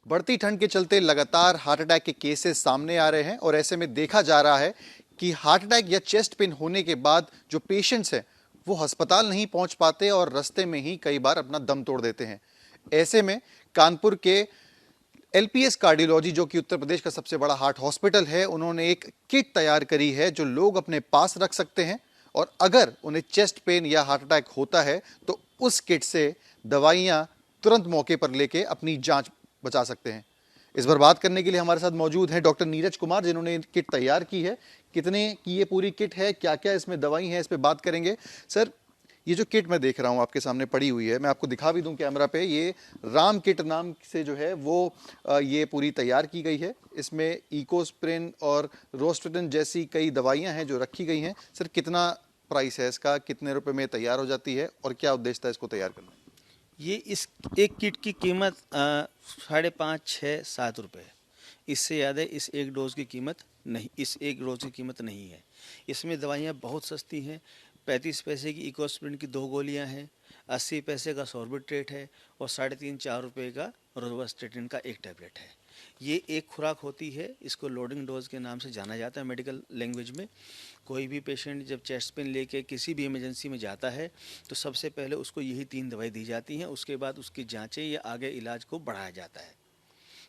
बढ़ती ठंड के चलते लगातार हार्ट अटैक के केसेस सामने आ रहे हैं और ऐसे में देखा जा रहा है कि हार्ट अटैक या चेस्ट पेन होने के बाद जो पेशेंट्स हैं वो अस्पताल नहीं पहुंच पाते और रास्ते में ही कई बार अपना दम तोड़ देते हैं। ऐसे में कानपुर के एलपीएस कार्डियोलॉजी, जो कि उत्तर प्रदेश का सबसे बड़ा हार्ट हॉस्पिटल है, उन्होंने एक किट तैयार करी है जो लोग अपने पास रख सकते हैं और अगर उन्हें चेस्ट पेन या हार्ट अटैक होता है तो उस किट से दवाइयां तुरंत मौके पर लेके अपनी जांच बचा सकते हैं। इस बार बात करने के लिए हमारे साथ मौजूद हैं डॉक्टर नीरज कुमार, जिन्होंने किट तैयार की है। कितने की ये पूरी किट है, क्या क्या इसमें दवाई है, इस पे बात करेंगे। सर, ये जो किट मैं देख रहा हूँ आपके सामने पड़ी हुई है, मैं आपको दिखा भी दूं कैमरा पे, ये राम किट नाम से जो है वो ये पूरी तैयार की गई है। इसमें इकोस्प्रिन और रोस्टेटिन जैसी कई दवाइयां हैं जो रखी गई हैं। सर, कितना प्राइस है इसका, कितने रुपए में तैयार हो जाती है और क्या उद्देश्य था इसको तैयार करना? ये इस एक किट की कीमत 5.5, 6, 7 रुपये है। इससे ज़्यादा इस एक डोज की कीमत नहीं, इस एक डोज की कीमत नहीं है। इसमें दवाइयाँ बहुत सस्ती हैं। 35 पैसे की इकोस्प्रिन की 2 गोलियाँ हैं, 80 पैसे का सॉर्बिट्रेट है और 3.5, 4 रुपये का रोवास्टेटिन का एक टैबलेट है। ये एक खुराक होती है, इसको लोडिंग डोज के नाम से जाना जाता है मेडिकल लैंग्वेज में। कोई भी पेशेंट जब चेस्ट पेन लेके किसी भी इमरजेंसी में जाता है तो सबसे पहले उसको यही 3 दवाई दी जाती हैं, उसके बाद उसकी जांचें या आगे इलाज को बढ़ाया जाता है।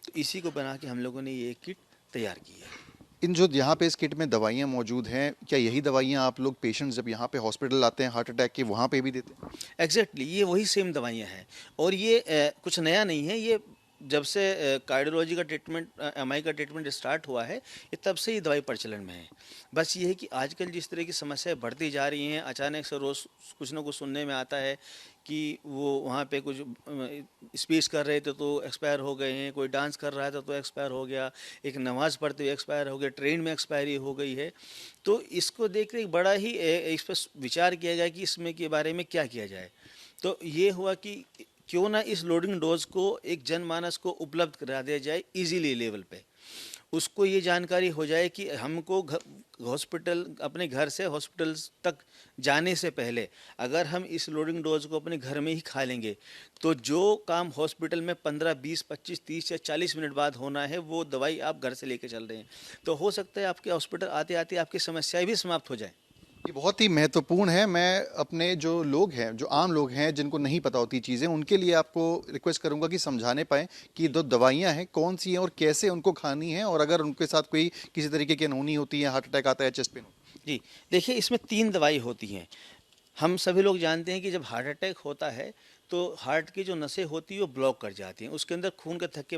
तो इसी को बना के हम लोगों ने ये एक किट तैयार की है। इन जो यहाँ पे इस किट में दवाइयाँ मौजूद हैं, क्या यही दवाइयाँ आप लोग पेशेंट्स जब यहाँ पे हॉस्पिटल आते हैं हार्ट अटैक के, वहाँ पे भी देते हैं? एग्जैक्टली ये वही सेम दवाइयाँ हैं और ये कुछ नया नहीं है। ये जब से कार्डियोलॉजी का ट्रीटमेंट, एमआई का ट्रीटमेंट स्टार्ट हुआ है, ये तब से ये दवाई प्रचलन में है। बस ये है कि आजकल जिस तरह की समस्याएं बढ़ती जा रही हैं, अचानक से रोज़ कुछ ना कुछ सुनने में आता है कि वो वहाँ पे कुछ स्पीच कर रहे थे तो एक्सपायर हो गए हैं, कोई डांस कर रहा था तो एक्सपायर हो गया, एक नमाज़ पढ़ते हुए एक्सपायर हो गया, ट्रेन में एक्सपायरी हो गई है। तो इसको देख कर बड़ा ही इस पर विचार किया जाए कि इसमें के बारे में क्या किया जाए। तो ये हुआ कि क्यों ना इस लोडिंग डोज को एक जनमानस को उपलब्ध करा दिया जाए इजीली लेवल पे। उसको ये जानकारी हो जाए कि हमको हॉस्पिटल, अपने घर से हॉस्पिटल तक जाने से पहले अगर हम इस लोडिंग डोज को अपने घर में ही खा लेंगे तो जो काम हॉस्पिटल में 15, 20, 25, 30 या 40 मिनट बाद होना है, वो दवाई आप घर से लेके चल रहे हैं। तो हो सकता है आपके हॉस्पिटल आते आते आपकी समस्याएं भी समाप्त हो जाए। ये बहुत ही महत्वपूर्ण है। मैं अपने जो लोग हैं, जो आम लोग हैं जिनको नहीं पता होती चीज़ें, उनके लिए आपको रिक्वेस्ट करूंगा कि समझाने पाएँ कि दो दवाइयाँ हैं कौन सी हैं और कैसे उनको खानी है, और अगर उनके साथ कोई किसी तरीके की अनहोनी होती है, हार्ट अटैक आता है, चेस्ट पेन होता है। जी, देखिए इसमें 3 दवाई होती हैं। हम सभी लोग जानते हैं कि जब हार्ट अटैक होता है तो हार्ट की जो नसें होती हैं वो ब्लॉक कर जाती हैं, उसके अंदर खून के थक्के